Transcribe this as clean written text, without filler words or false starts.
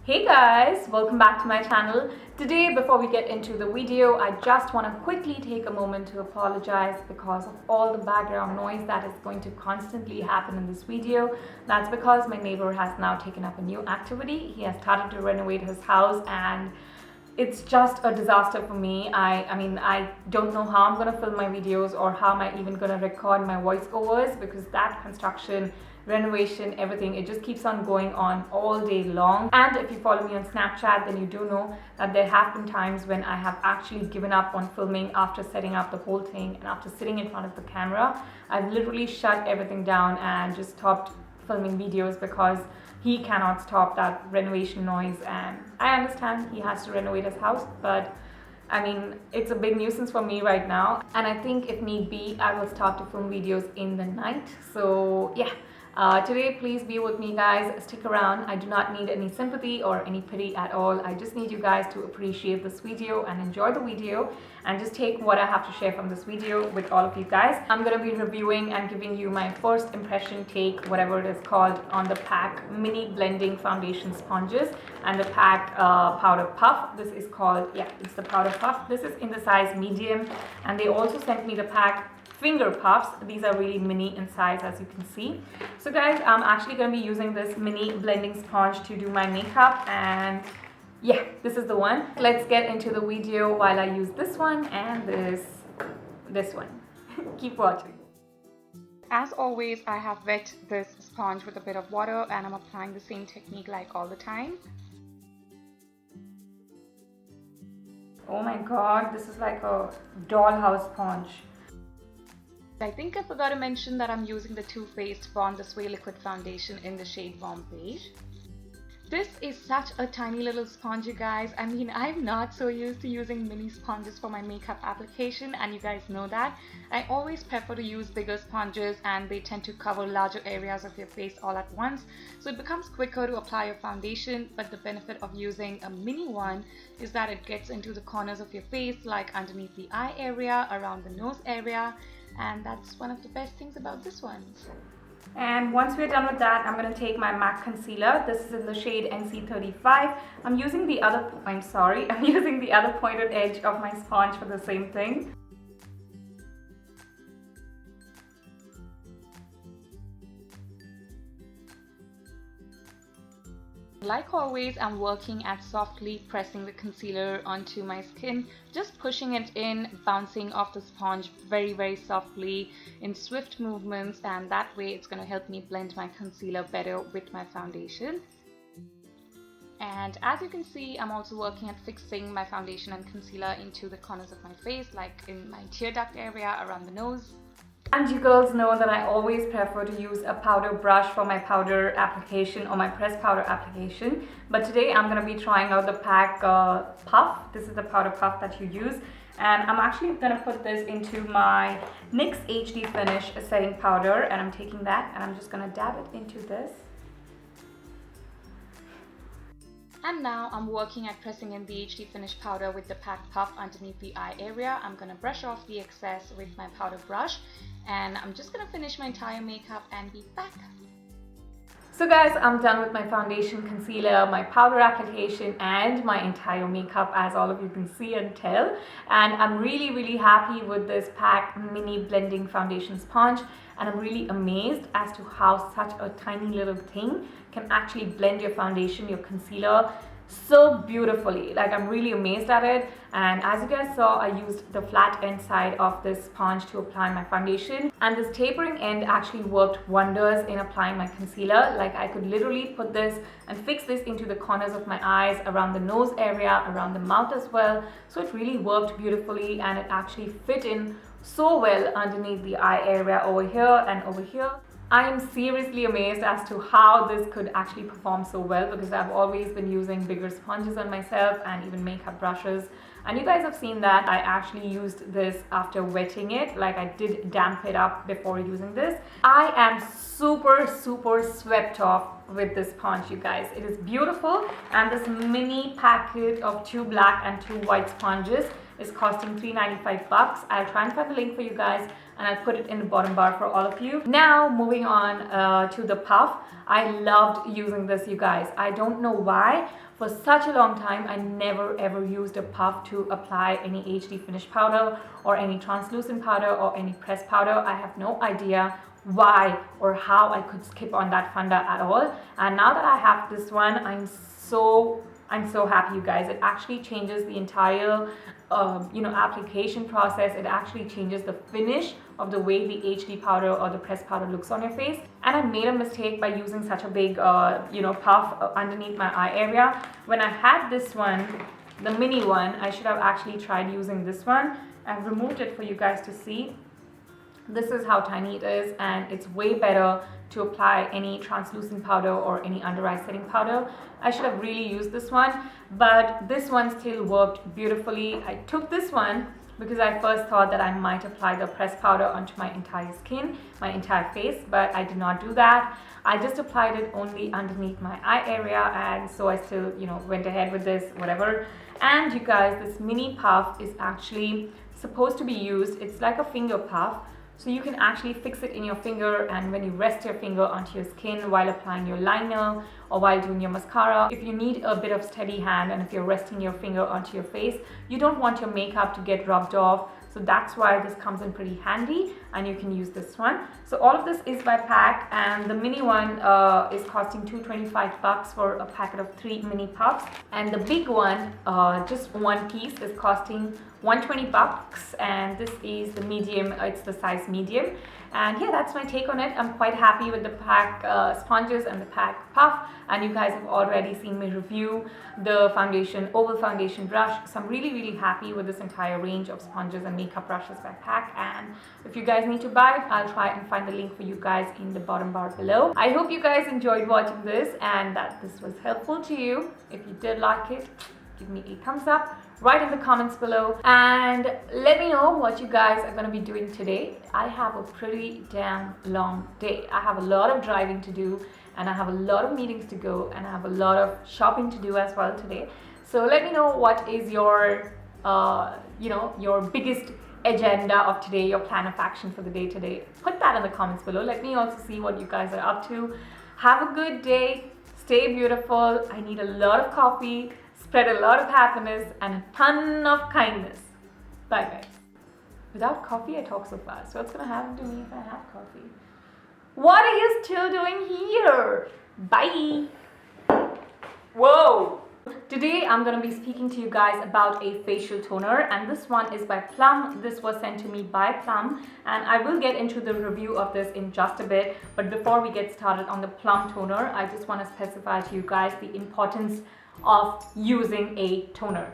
Hey guys, welcome back to my channel. Today, before we get into the video, I just want to quickly take a moment to apologize because of all the background noise that is going to constantly happen in this video. That's because my neighbor has now taken up a new activity. He has started to renovate his house and it's just a disaster for me. I don't know how I'm going to film my videos or how am I even going to record my voiceovers because that construction, renovation, everything, it just keeps on going on all day long. And if you follow me on Snapchat, then you do know that there have been times when I have actually given up on filming after setting up the whole thing and after sitting in front of the camera. I've literally shut everything down and just stopped filming videos because he cannot stop that renovation noise, and I understand he has to renovate his house, but I mean, it's a big nuisance for me right now, and I think if need be, I will start to film videos in the night. So yeah, today please be with me guys, stick around. I do not need any sympathy or any pity at all. I just need you guys to appreciate this video and enjoy the video and just take what I have to share from this video with all of you guys. I'm going to be reviewing and giving you my first impression take, whatever it is called, on the P.A.C Mini Blending Foundation Sponges and the P.A.C Powder Puff. This is called, yeah, it's the Powder Puff. This is in the size medium, and they also sent me the P.A.C Finger Puffs. These are really mini in size, as you can see. So guys, I'm actually going to be using this mini blending sponge to do my makeup, and yeah, this is the one. Let's get into the video while I use this one and this one. Keep watching. As always, I have wet this sponge with a bit of water and I'm applying the same technique like all the time. Oh my god, this is like a dollhouse sponge. I think I forgot to mention that I'm using the Too Faced Born This Way liquid foundation in the shade Warm Beige. This is such a tiny little sponge, you guys. I mean, I'm not so used to using mini sponges for my makeup application, and you guys know that. I always prefer to use bigger sponges, and they tend to cover larger areas of your face all at once, so it becomes quicker to apply your foundation. But the benefit of using a mini one is that it gets into the corners of your face, like underneath the eye area, around the nose area, and that's one of the best things about this one. And once we're done with that, I'm going to take my MAC concealer. This is in the shade NC35. I'm using the other pointed edge of my sponge for the same thing. Like always, I'm working at softly pressing the concealer onto my skin, just pushing it in, bouncing off the sponge very softly in swift movements, and that way it's going to help me blend my concealer better with my foundation. And as you can see, I'm also working at fixing my foundation and concealer into the corners of my face, like in my tear duct area, around the nose. And you girls know that I always prefer to use a powder brush for my powder application or my pressed powder application. But today I'm going to be trying out the P.A.C Puff. This is the powder puff that you use. And I'm actually going to put this into my NYX HD Finish setting powder. And I'm taking that and I'm just going to dab it into this. And now I'm working at pressing in the HD Finish powder with the P.A.C Puff underneath the eye area. I'm going to brush off the excess with my powder brush. And I'm just going to finish my entire makeup and be back. So guys, I'm done with my foundation, concealer, my powder application and my entire makeup, as all of you can see and tell. And I'm really happy with this P.A.C Mini Blending Foundation Sponge. And I'm really amazed as to how such a tiny little thing can actually blend your foundation, your concealer so beautifully. Like, I'm really amazed at it. And as you guys saw, I used the flat end side of this sponge to apply my foundation, and this tapering end actually worked wonders in applying my concealer. Like, I could literally put this and fix this into the corners of my eyes, around the nose area, around the mouth as well. So it really worked beautifully, and it actually fit in so well underneath the eye area over here and over here. I am seriously amazed as to how this could actually perform so well, because I've always been using bigger sponges on myself and even makeup brushes. And you guys have seen that I actually used this after wetting it. Like, I did damp it up before using this. I am super swept off with this sponge, you guys. It is beautiful, and this mini packet of 2 black and 2 white sponges is costing $3.95. I'll try and find the link for you guys and I'll put it in the bottom bar for all of you. Now moving on to the puff. I loved using this, you guys. I don't know why. For such a long time, I never ever used a puff to apply any HD finish powder or any translucent powder or any pressed powder. I have no idea why or how I could skip on that funda at all. And now that I have this one, I'm so happy, you guys. It actually changes the entire application process. It actually changes the finish of the way the HD powder or the pressed powder looks on your face. And I made a mistake by using such a big puff underneath my eye area. When I had this one, the mini one, I should have actually tried using this one. I've removed it for you guys to see. This is how tiny it is, and it's way better to apply any translucent powder or any under eye setting powder. I should have really used this one, but this one still worked beautifully. I took this one because I first thought that I might apply the pressed powder onto my entire skin, my entire face, but I did not do that. I just applied it only underneath my eye area, and so I still, went ahead with this, whatever. And you guys, this mini puff is actually supposed to be used. It's like a finger puff. So you can actually fix it in your finger, and when you rest your finger onto your skin while applying your liner or while doing your mascara, if you need a bit of steady hand and if you're resting your finger onto your face, you don't want your makeup to get rubbed off. So that's why this comes in pretty handy, and you can use this one. So all of this is by P.A.C, and the mini one is costing $225 for a packet of 3 mini puffs, and the big one, just one piece, is costing $120, and this is the medium. It's the size medium. And yeah, that's my take on it. I'm quite happy with the P.A.C sponges and the P.A.C puff, and you guys have already seen me review the oval foundation brush. So I'm really happy with this entire range of sponges and makeup brushes by P.A.C, and if you guys need to buy it, I'll try and find the link for you guys in the bottom bar below. I hope you guys enjoyed watching this and that this was helpful to you. If you did like it, give me a thumbs up, write in the comments below, and let me know what you guys are going to be doing today. I have a pretty damn long day. I have a lot of driving to do, and I have a lot of meetings to go, and I have a lot of shopping to do as well today. So let me know what is your your biggest agenda of today, your plan of action for the day today. Put that in the comments below. Let me also see what you guys are up to. Have a good day. Stay beautiful. I need a lot of coffee. Spread a lot of happiness and a ton of kindness. Bye guys. Without coffee, I talk so fast. What's gonna happen to me if I have coffee? What are you still doing here? Bye. Whoa. Today I'm gonna be speaking to you guys about a facial toner, and this one is by Plum. This was sent to me by Plum, and I will get into the review of this in just a bit. But before we get started on the Plum toner, I just want to specify to you guys the importance of using a toner.